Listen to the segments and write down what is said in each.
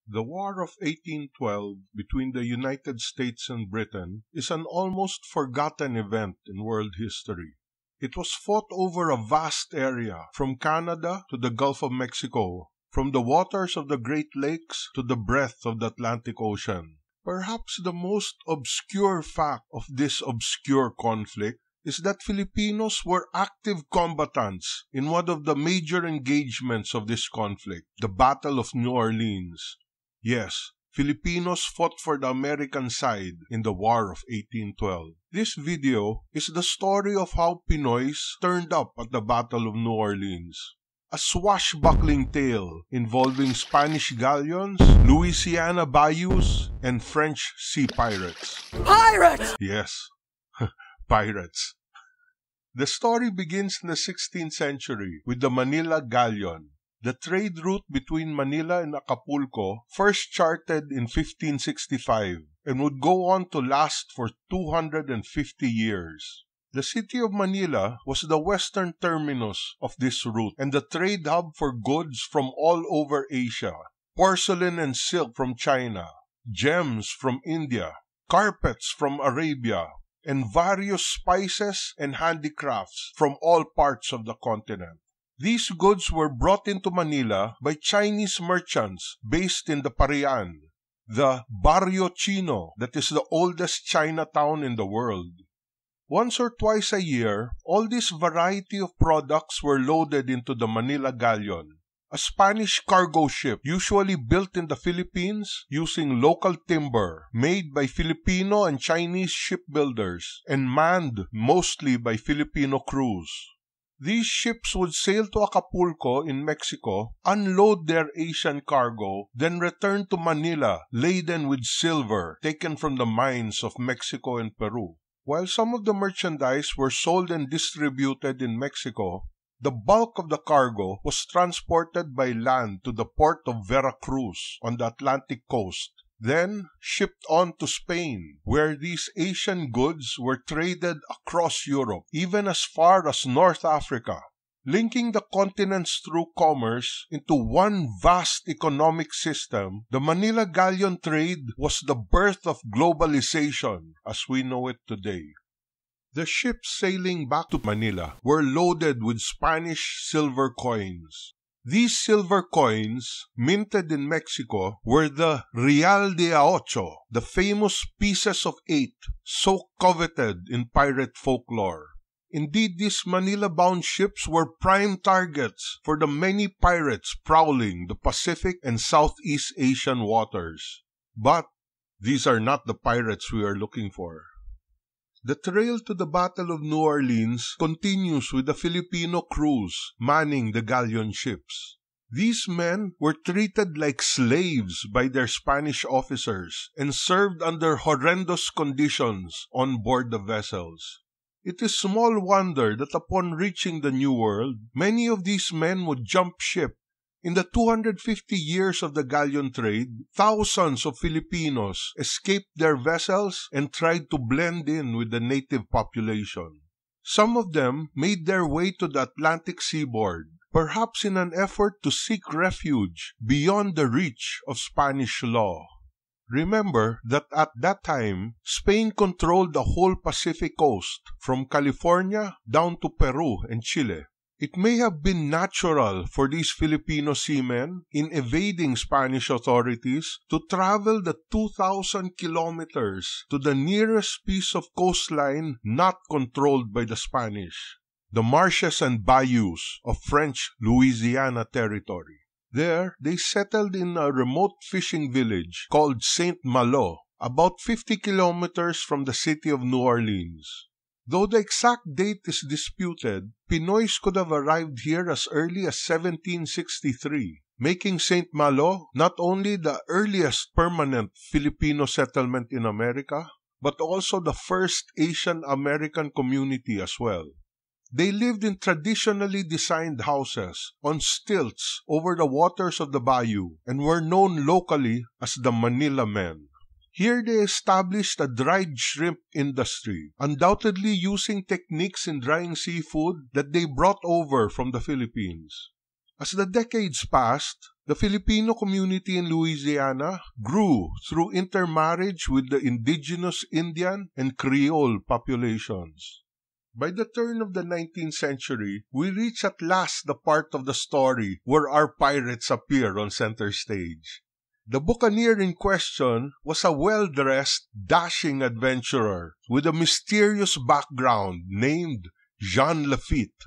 The War of 1812 between the United States and Britain is an almost forgotten event in world history. It was fought over a vast area, from Canada to the Gulf of Mexico, from the waters of the Great Lakes to the breadth of the Atlantic Ocean. Perhaps the most obscure fact of this obscure conflict is that Filipinos were active combatants in one of the major engagements of this conflict, the Battle of New Orleans. Yes, Filipinos fought for the American side in the War of 1812. This video is the story of how Pinoys turned up at the Battle of New Orleans. A swashbuckling tale involving Spanish galleons, Louisiana bayous, and French sea pirates. Pirates! Yes, pirates. The story begins in the 16th century with the Manila Galleon. The trade route between Manila and Acapulco first charted in 1565 and would go on to last for 250 years. The city of Manila was the western terminus of this route and the trade hub for goods from all over Asia. Porcelain and silk from China, gems from India, carpets from Arabia, and various spices and handicrafts from all parts of the continent. These goods were brought into Manila by Chinese merchants based in the Parian, the Barrio Chino that is the oldest Chinatown in the world. Once or twice a year, all this variety of products were loaded into the Manila Galleon, a Spanish cargo ship usually built in the Philippines using local timber made by Filipino and Chinese shipbuilders and manned mostly by Filipino crews. These ships would sail to Acapulco in Mexico, unload their Asian cargo, then return to Manila laden with silver taken from the mines of Mexico and Peru. While some of the merchandise were sold and distributed in Mexico, the bulk of the cargo was transported by land to the port of Veracruz on the Atlantic coast, then shipped on to Spain, where these Asian goods were traded across Europe, even as far as North Africa, linking the continents through commerce into one vast economic system. The Manila Galleon trade was the birth of globalization as we know it today. The ships sailing back to Manila were loaded with Spanish silver coins. These silver coins, minted in Mexico, were the Real de a Ocho, the famous pieces of 8, so coveted in pirate folklore. Indeed, these Manila-bound ships were prime targets for the many pirates prowling the Pacific and Southeast Asian waters. But these are not the pirates we are looking for. The trail to the Battle of New Orleans continues with the Filipino crews manning the galleon ships. These men were treated like slaves by their Spanish officers and served under horrendous conditions on board the vessels. It is small wonder that upon reaching the New World, many of these men would jump ship. In the 250 years of the galleon trade, thousands of Filipinos escaped their vessels and tried to blend in with the native population. Some of them made their way to the Atlantic seaboard, perhaps in an effort to seek refuge beyond the reach of Spanish law. Remember that at that time, Spain controlled the whole Pacific coast, from California down to Peru and Chile. It may have been natural for these Filipino seamen, in evading Spanish authorities, to travel the 2,000 kilometers to the nearest piece of coastline not controlled by the Spanish, the marshes and bayous of French Louisiana territory. There, they settled in a remote fishing village called Saint Malo, about 50 kilometers from the city of New Orleans. Though the exact date is disputed, Pinoys could have arrived here as early as 1763, making Saint Malo not only the earliest permanent Filipino settlement in America, but also the first Asian American community as well. They lived in traditionally designed houses on stilts over the waters of the bayou and were known locally as the Manilamen. Here they established a dried shrimp industry, undoubtedly using techniques in drying seafood that they brought over from the Philippines. As the decades passed, The Filipino community in Louisiana grew through intermarriage with the indigenous Indian and Creole populations. By the turn of the 19th century, we reach at last the part of the story where our pirates appear on center stage. The buccaneer in question was a well-dressed, dashing adventurer with a mysterious background named Jean Lafitte.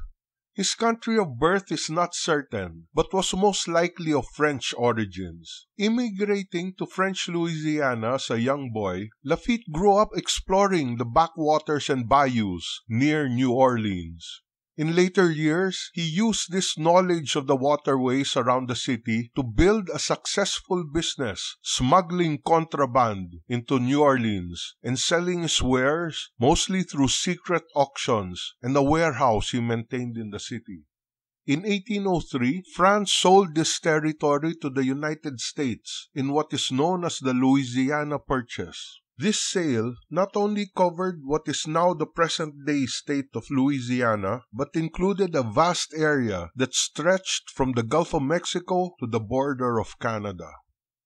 His country of birth is not certain, but was most likely of French origins. Immigrating to French Louisiana as a young boy, Lafitte grew up exploring the backwaters and bayous near New Orleans. In later years, he used this knowledge of the waterways around the city to build a successful business, smuggling contraband into New Orleans and selling his wares mostly through secret auctions and a warehouse he maintained in the city. In 1803, France sold this territory to the United States in what is known as the Louisiana Purchase. This sale not only covered what is now the present-day state of Louisiana, but included a vast area that stretched from the Gulf of Mexico to the border of Canada.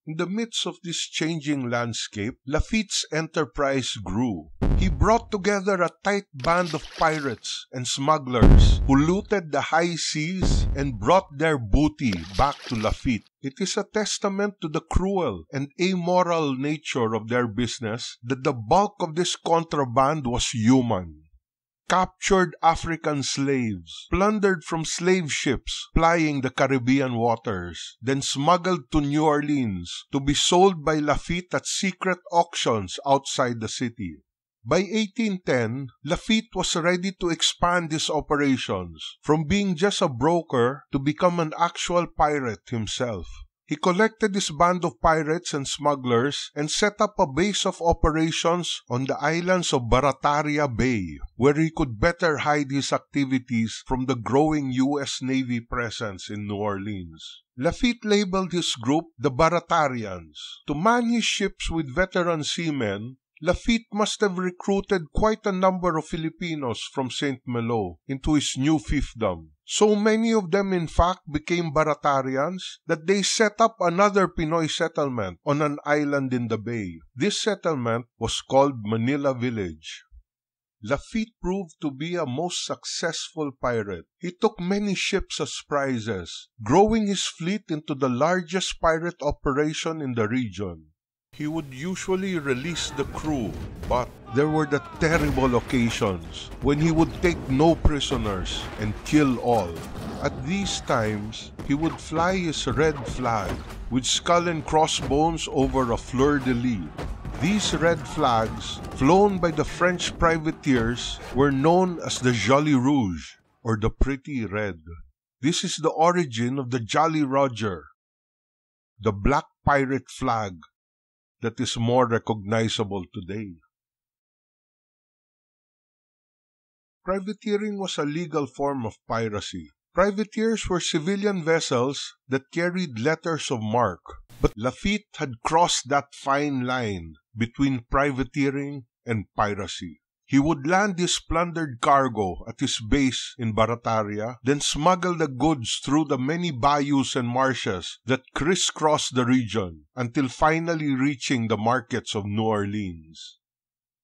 In the midst of this changing landscape, Lafitte's enterprise grew. He brought together a tight band of pirates and smugglers who looted the high seas and brought their booty back to Lafitte. It is a testament to the cruel and amoral nature of their business that the bulk of this contraband was human. Captured African slaves, plundered from slave ships plying the Caribbean waters, then smuggled to New Orleans to be sold by Lafitte at secret auctions outside the city. By 1810, Lafitte was ready to expand his operations from being just a broker to become an actual pirate himself. He collected his band of pirates and smugglers and set up a base of operations on the islands of Barataria Bay, where he could better hide his activities from the growing U.S. Navy presence in New Orleans. Lafitte labeled his group the Baratarians. To man his ships with veteran seamen, Lafitte must have recruited quite a number of Filipinos from St. Malo into his new fiefdom. So many of them in fact became Baratarians that they set up another Pinoy settlement on an island in the bay. This settlement was called Manila Village. Lafitte proved to be a most successful pirate. He took many ships as prizes, growing his fleet into the largest pirate operation in the region. He would usually release the crew, but there were the terrible occasions when he would take no prisoners and kill all. At these times, he would fly his red flag with skull and crossbones over a fleur-de-lis. These red flags, flown by the French privateers, were known as the Jolly Rouge, or the Pretty Red. This is the origin of the Jolly Roger, the black pirate flag that is more recognizable today. Privateering was a legal form of piracy. Privateers were civilian vessels that carried letters of marque, but Lafitte had crossed that fine line between privateering and piracy. He would land his plundered cargo at his base in Barataria, then smuggle the goods through the many bayous and marshes that crisscross the region until finally reaching the markets of New Orleans.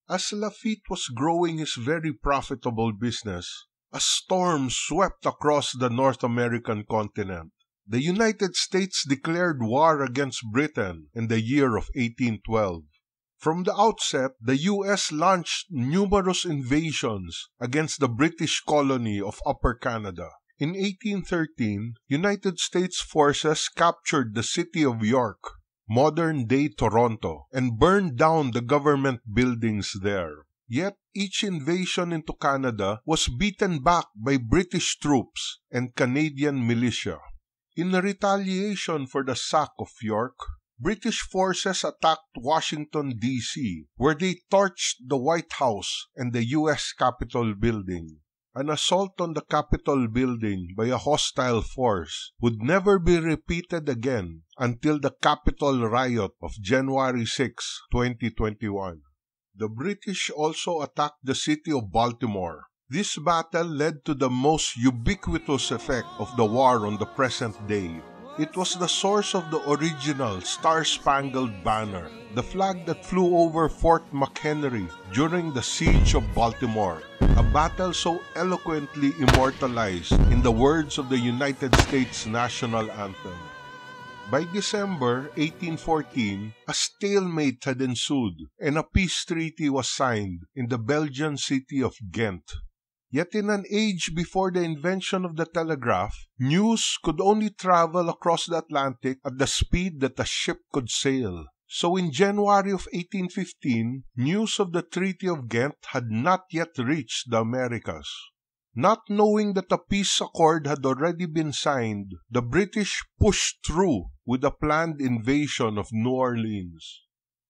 As Lafitte was growing his very profitable business, a storm swept across the North American continent. The United States declared war against Britain in the year of 1812. From the outset, the U.S. launched numerous invasions against the British colony of Upper Canada. In 1813, United States forces captured the city of York, modern-day Toronto, and burned down the government buildings there. Yet, each invasion into Canada was beaten back by British troops and Canadian militia. In retaliation for the sack of York, British forces attacked Washington, D.C., where they torched the White House and the U.S. Capitol building. An assault on the Capitol building by a hostile force would never be repeated again until the Capitol riot of January 6, 2021. The British also attacked the city of Baltimore. This battle led to the most ubiquitous effect of the war on the present day. It was the source of the original Star-Spangled Banner, the flag that flew over Fort McHenry during the Siege of Baltimore, a battle so eloquently immortalized in the words of the United States national anthem. By December 1814, a stalemate had ensued and a peace treaty was signed in the Belgian city of Ghent. Yet in an age before the invention of the telegraph, news could only travel across the Atlantic at the speed that a ship could sail. So in January of 1815, news of the Treaty of Ghent had not yet reached the Americas. Not knowing that a peace accord had already been signed, the British pushed through with a planned invasion of New Orleans.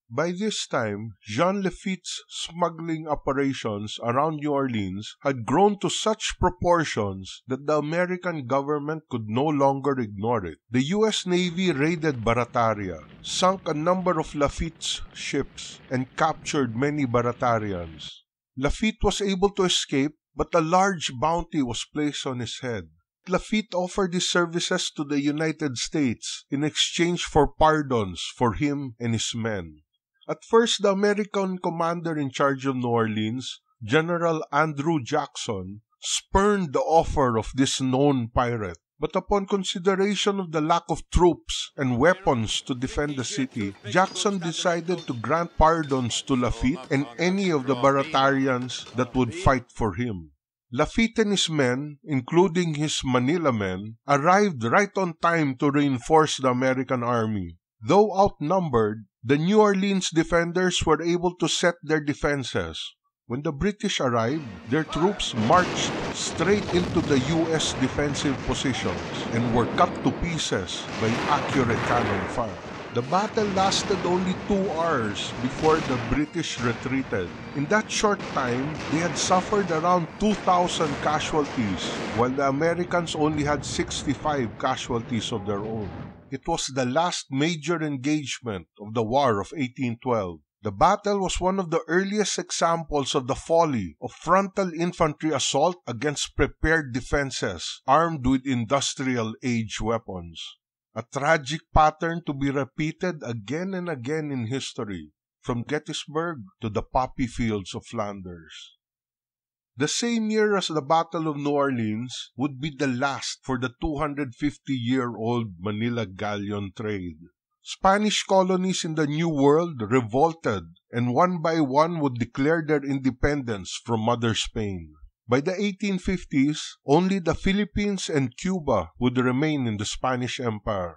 By this time, Jean Lafitte's smuggling operations around New Orleans had grown to such proportions that the American government could no longer ignore it. The U.S. Navy raided Barataria, sunk a number of Lafitte's ships, and captured many Baratarians. Lafitte was able to escape, but a large bounty was placed on his head. Lafitte offered his services to the United States in exchange for pardons for him and his men. At first, the American commander in charge of New Orleans, General Andrew Jackson, spurned the offer of this known pirate. But upon consideration of the lack of troops and weapons to defend the city, Jackson decided to grant pardons to Lafitte and any of the Baratarians that would fight for him. Lafitte and his men, including his Manila men, arrived right on time to reinforce the American army. Though outnumbered, the New Orleans defenders were able to set their defenses. When the British arrived, their troops marched straight into the U.S. defensive positions and were cut to pieces by accurate cannon fire. The battle lasted only 2 hours before the British retreated. In that short time, they had suffered around 2,000 casualties, while the Americans only had 65 casualties of their own. It was the last major engagement of the War of 1812. The battle was one of the earliest examples of the folly of frontal infantry assault against prepared defenses armed with industrial age weapons. A tragic pattern to be repeated again and again in history, from Gettysburg to the poppy fields of Flanders. The same year as the Battle of New Orleans would be the last for the 250-year-old Manila Galleon trade. Spanish colonies in the New World revolted and one by one would declare their independence from Mother Spain. By the 1850s, only the Philippines and Cuba would remain in the Spanish Empire.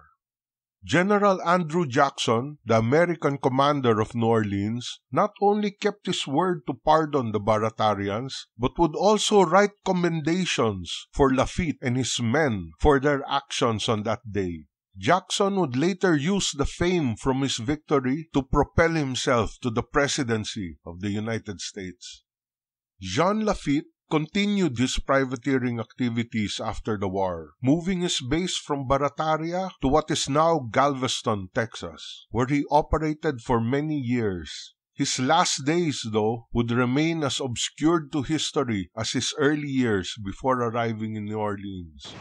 General Andrew Jackson, the American commander of New Orleans, not only kept his word to pardon the Baratarians, but would also write commendations for Lafitte and his men for their actions on that day. Jackson would later use the fame from his victory to propel himself to the presidency of the United States. Jean Lafitte continued his privateering activities after the war, moving his base from Barataria to what is now Galveston, Texas, where he operated for many years. His last days, though, would remain as obscured to history as his early years before arriving in New Orleans.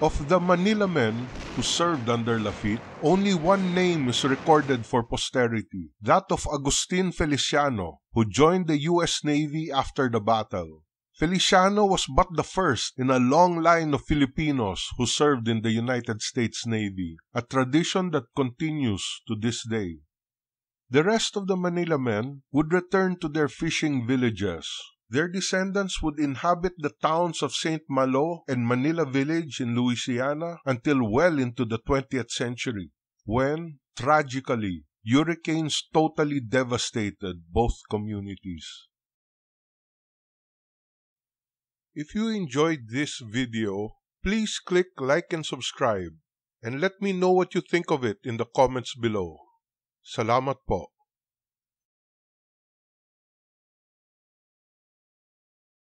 Of the Manila men who served under Lafitte, only one name is recorded for posterity, that of Agustin Feliciano, who joined the U.S. Navy after the battle. Feliciano was but the first in a long line of Filipinos who served in the United States Navy, a tradition that continues to this day. The rest of the Manila men would return to their fishing villages. Their descendants would inhabit the towns of St. Malo and Manila Village in Louisiana until well into the 20th century, when, tragically, hurricanes totally devastated both communities. If you enjoyed this video, please click like and subscribe, and let me know what you think of it in the comments below. Salamat po.